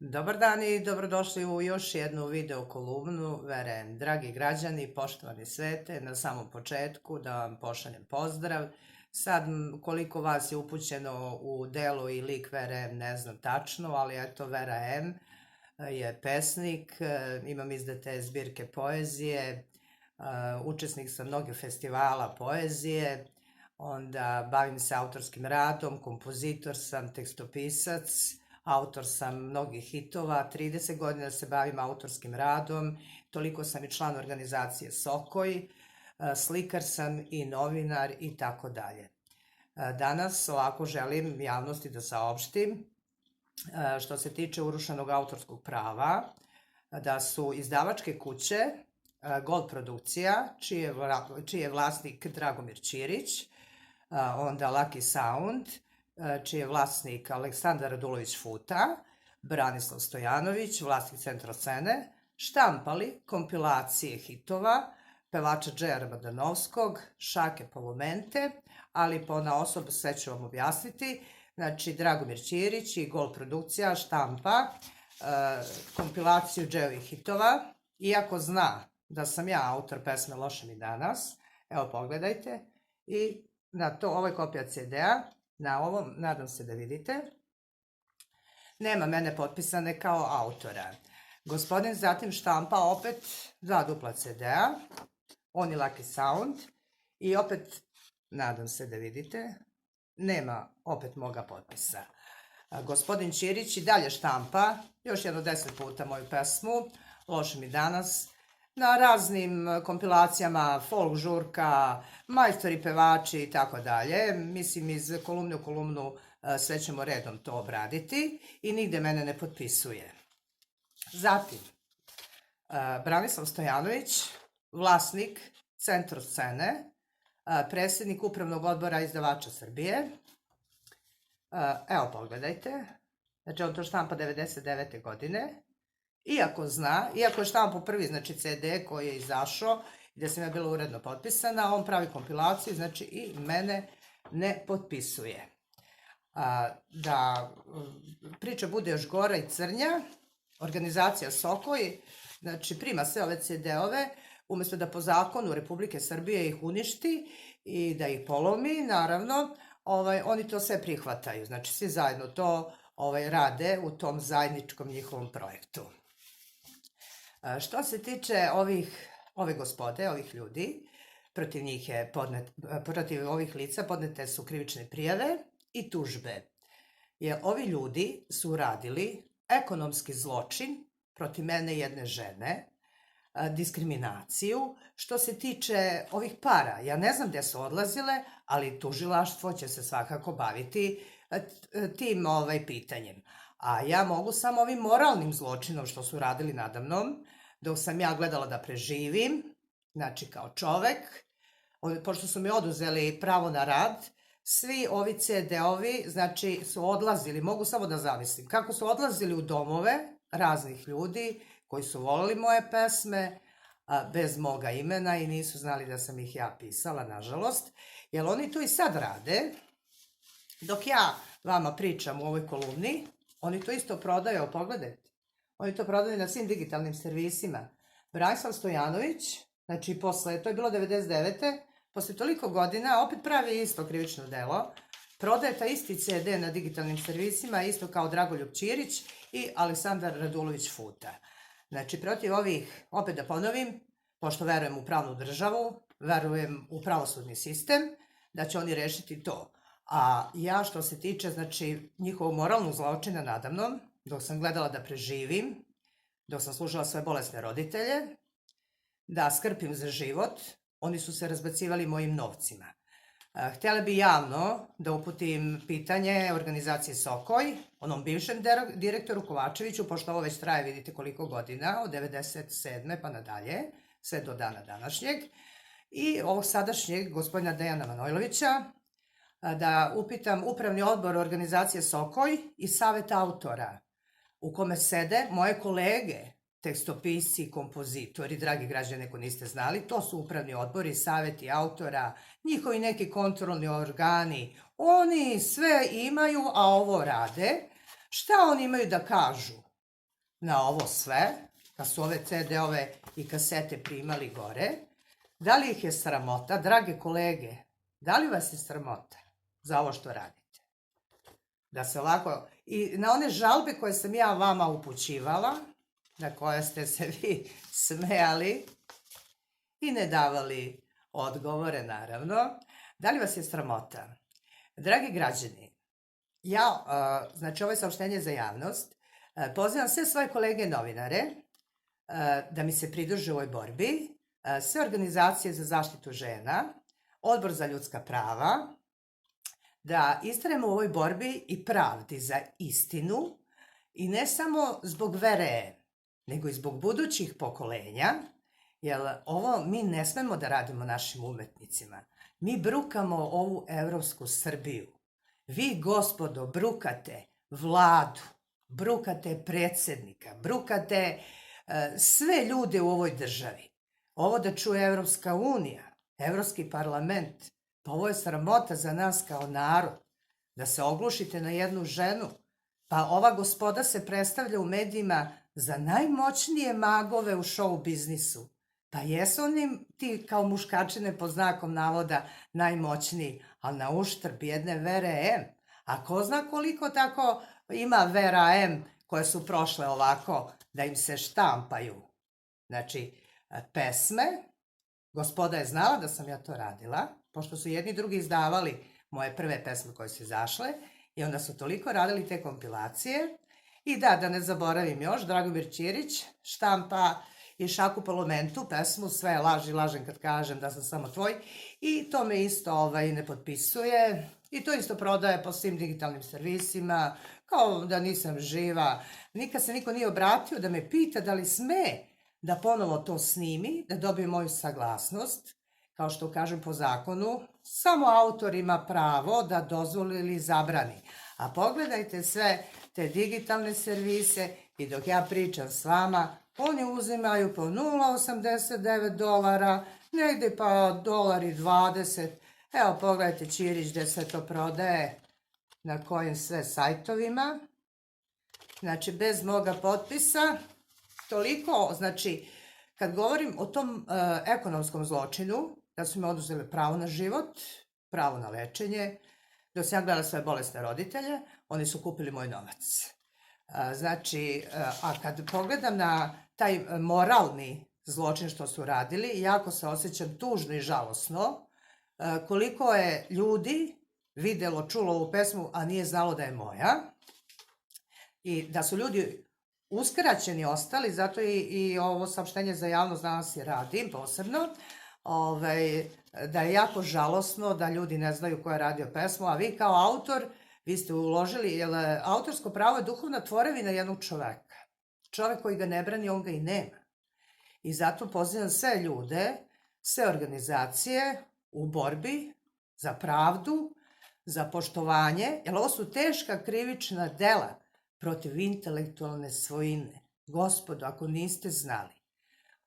Dobar dan i dobrodošli u još jednu video kolumnu VRM. Dragi građani, poštovani svete, na samom početku da vam pošaljem pozdrav. Sad, koliko vas je upućeno u delo i lik VRM, ne znam tačno, ali eto, VRM je pesnik, imam izdate zbirke poezije, učesnik sam mnogih festivala poezije, onda bavim se autorskim radom, kompozitor sam, tekstopisac, autor sam mnogih hitova, 30 godina se bavim autorskim radom, toliko sam i član organizacije Sokoj, slikar sam i novinar i tako dalje. Danas ovako želim javnosti da saopštim što se tiče urušenog autorskog prava, da su izdavačke kuće Gold produkcija, čiji je vlasnik Dragomir Ćirić, onda Lucky Sound, čiji je vlasnik Aleksandar Radulović Futa, Branislav Stojanović, vlasnik Centroscene, štampali kompilacije hitova pevača Džeja Ramadanovskog, Šake Polumente, ali ona osoba, sve ću vam objasniti. Znači, Dragomir Ćirić i Gold produkcija štampa kompilaciju Džejovih hitova, iako zna da sam ja autor pesme Loše mi danas, evo pogledajte, i na to, ovo je kopija CD-a, na ovom, nadam se da vidite, nema mene potpisane kao autora. Gospodin zatim štampa opet 2 dupla CD-a, on je Lucky Sound, i opet, nadam se da vidite, nema opet moga potpisa. Gospodin Ćirić i dalje štampa, još jedno 10 puta moju pesmu, Loše mi danas, na raznim kompilacijama, folk žurka, majstori pevači i tako dalje. Mislim, iz kolumne u kolumnu sve ćemo redom to obraditi i nigde mene ne potpisuje. Zatim, Branislav Stojanović, vlasnik Centroscene, predsjednik Upravnog odbora izdavača Srbije. Evo, pogledajte. Znači, on to štampa 99. godine. Iako zna, iako je štampo prvi, znači CD koji je izašao, gde sam ja bila uredno potpisana, on pravi kompilaciju, znači i mene ne potpisuje. Da priča bude još gora i crnja, organizacija Sokoj, znači prima sve ove CD-ove, umesto da po zakonu Republike Srbije ih uništi i da ih polomi, naravno, oni to sve prihvataju, znači svi zajedno to rade u tom zajedničkom njihovom projektu. Što se tiče ove gospode, ovih ljudi, protiv ovih lica podnete su krivične prijave i tužbe. Jer ovi ljudi su uradili ekonomski zločin protiv mene i jedne žene, diskriminaciju. Što se tiče ovih para, ja ne znam gde su odlazile, ali tužilaštvo će se svakako baviti tim pitanjem. A ja mogu samo ovim moralnim zločinom što su radili nadamnom, dok sam ja gledala da preživim, znači kao čovek, pošto su mi oduzeli pravo na rad, svi ovi CD-ovi, znači, su odlazili, mogu samo da zamislim, kako su odlazili u domove raznih ljudi koji su volili moje pesme, bez moga imena i nisu znali da sam ih ja pisala, nažalost, jer oni to i sad rade. Dok ja vama pričam u ovoj kolumni, oni to isto prodaju, pogledajte. Oni to prodaju na svim digitalnim servisima. Branislav Stojanović, znači posle, to je bilo 99. Posle toliko godina, opet pravi isto krivično delo, prodaje ta isti CD na digitalnim servisima, isto kao Dragoljub Ćirić i Aleksandar Radulović Futa. Znači, protiv ovih, opet da ponovim, pošto verujem u pravnu državu, verujem u pravosudni sistem, da će oni rešiti to. A ja, što se tiče, znači, njihovog moralnog zločina nadamnom, dok sam gledala da preživim, dok sam slušala svoje bolesne roditelje, da skrpim za život, oni su se razbacivali mojim novcima. Htjela bi javno da uputim pitanje organizacije Sokoj, onom bivšem direktoru Kovačeviću, pošto ovo već traje, vidite koliko godina, od 97. pa nadalje, sve do dana današnjeg, i ovog sadašnjeg gospodina Dejana Manojlovića, da upitam Upravni odbor organizacije Sokoj i Savet autora, u kome sede moje kolege, tekstopisci, kompozitori, dragi građani, ako niste znali, to su upravni odbori, saveti autora, njihovi neki kontrolni organi, oni sve imaju, a ovo rade. Šta oni imaju da kažu na ovo sve, kad su ove CD-ove i kasete primali gore, da li ih je sramota, drage kolege, da li vas je sramota za ovo što radite? Da se ovako, i na one žalbe koje sam ja vama upućivala, na koje ste se vi smejali i ne davali odgovore, naravno, da li vas je sramota? Dragi građani, znači ovo je saopštenje za javnost, pozivam sve svoje kolege novinare da mi se pridruže u ovoj borbi, sve organizacije za zaštitu žena, Odbor za ljudska prava, da istrajemo u ovoj borbi i pravdi za istinu i ne samo zbog vere, nego i zbog budućih pokolenja, jer ovo mi ne smemo da radimo našim umetnicima. Mi brukamo ovu evropsku Srbiju. Vi, gospodo, brukate vladu, brukate predsjednika, brukate sve ljude u ovoj državi. Ovo da čuje Evropska unija, Evropski parlament, pa ovo je sramota za nas kao narod, da se oglušite na jednu ženu. Pa ova gospoda se predstavlja u medijima za najmoćnije magove u show biznisu. Pa jesu oni ti kao muškačine po znakom navoda najmoćniji, ali na uštrb jedne Vere M. A ko zna koliko tako ima Vera M koje su prošle ovako da im se štampaju. Znači, pesme, gospoda je znala da sam ja to radila, pošto su jedni drugi izdavali moje prve pesme koje su izašle i onda su toliko radili te kompilacije. I da ne zaboravim još, Dragomir Ćirić štampa i Šaku Palomentu pesmu Sve je laž i lažem kad kažem da sam samo tvoj i to me isto ne potpisuje i to isto prodaje po svim digitalnim servisima kao da nisam živa. Nikad se niko nije obratio da me pita da li sme da ponovo to snimi, da dobije moju saglasnost. Kao što kažem po zakonu, samo autor ima pravo da dozvoli ili zabrani. A pogledajte sve te digitalne servise i dok ja pričam s vama, oni uzimaju po $0,89, negde pa $1,20. Evo pogledajte Ćirić gde se to prodaje, na kojim sve sajtovima. Znači bez moga potpisa, toliko, znači kad govorim o tom ekonomskom zločinu, da su mi oduzeli pravo na život, pravo na lečenje, dok sam ja gledala svoje bolesne roditelje, oni su kupili moj novac. Znači, a kad pogledam na taj moralni zločin što su radili, jako se osjećam tužno i žalosno, koliko je ljudi videlo, čulo ovu pesmu, a nije znalo da je moja, i da su ljudi uskraćeni ostali, zato i ovo saopštenje za javnost danas i radim posebno, da je jako žalosno da ljudi ne znaju ko je radio pesmu, a vi kao autor, vi ste uložili, jer autorsko pravo je duhovna tvorevina jednog čoveka. Čovek koji ga ne brani, on ga i nema. I zato pozivam sve ljude, sve organizacije u borbi za pravdu, za poštovanje, jer ovo su teška krivična dela protiv intelektualne svojine. Gospodo, ako niste znali,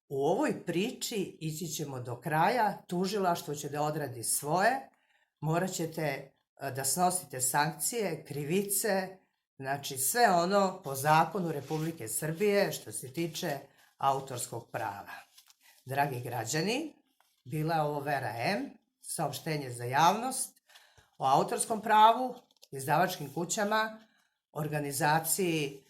u ovoj priči ići ćemo do kraja, tužilaštvo će da odradi svoje, morat ćete da snosite sankcije, krivice, znači sve ono po zakonu Republike Srbije što se tiče autorskog prava. Dragi građani, bila je ovo Vera M, saopštenje za javnost o autorskom pravu, izdavačkim kućama, organizaciji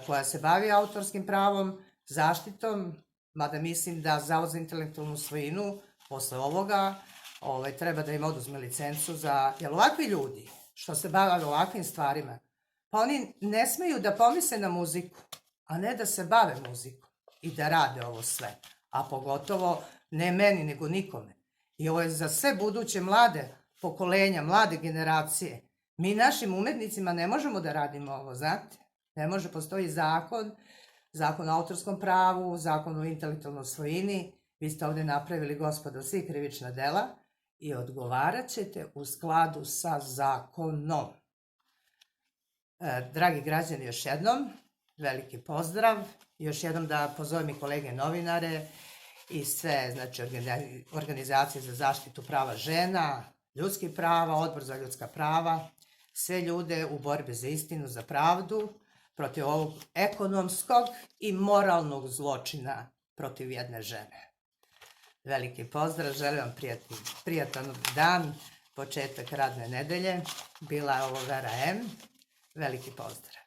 koja se bavi autorskim pravom, zaštitom, mada mislim da Zavod za intelektualnu svojinu posle ovoga treba da im oduzme licencu za... Jer ovakvi ljudi što se bave ovakvim stvarima, pa oni ne smeju da pomisle na muziku, a ne da se bave muzikom i da rade ovo sve. A pogotovo ne meni, nego nikome. I ovo je za sve buduće mlade pokolenja, mlade generacije. Mi našim umetnicima ne možemo da radimo ovo, znate? Ne može, postoji zakon, zakon o autorskom pravu, zakon o intelektualnoj svojini. Vi ste ovde napravili, gospodo, svi krivična dela i odgovarat ćete u skladu sa zakonom. Dragi građani, još jednom, veliki pozdrav. Još jednom da pozovem i kolege novinare i sve, znači, organizacije za zaštitu prava žena, ljudskih prava, Odbor za ljudska prava, sve ljude u borbi za istinu, za pravdu, protiv ovog ekonomskog i moralnog zločina protiv jedne žene. Veliki pozdrav, želim vam prijatan dan, početak radne nedelje. Bila je ovo Vera M. Veliki pozdrav.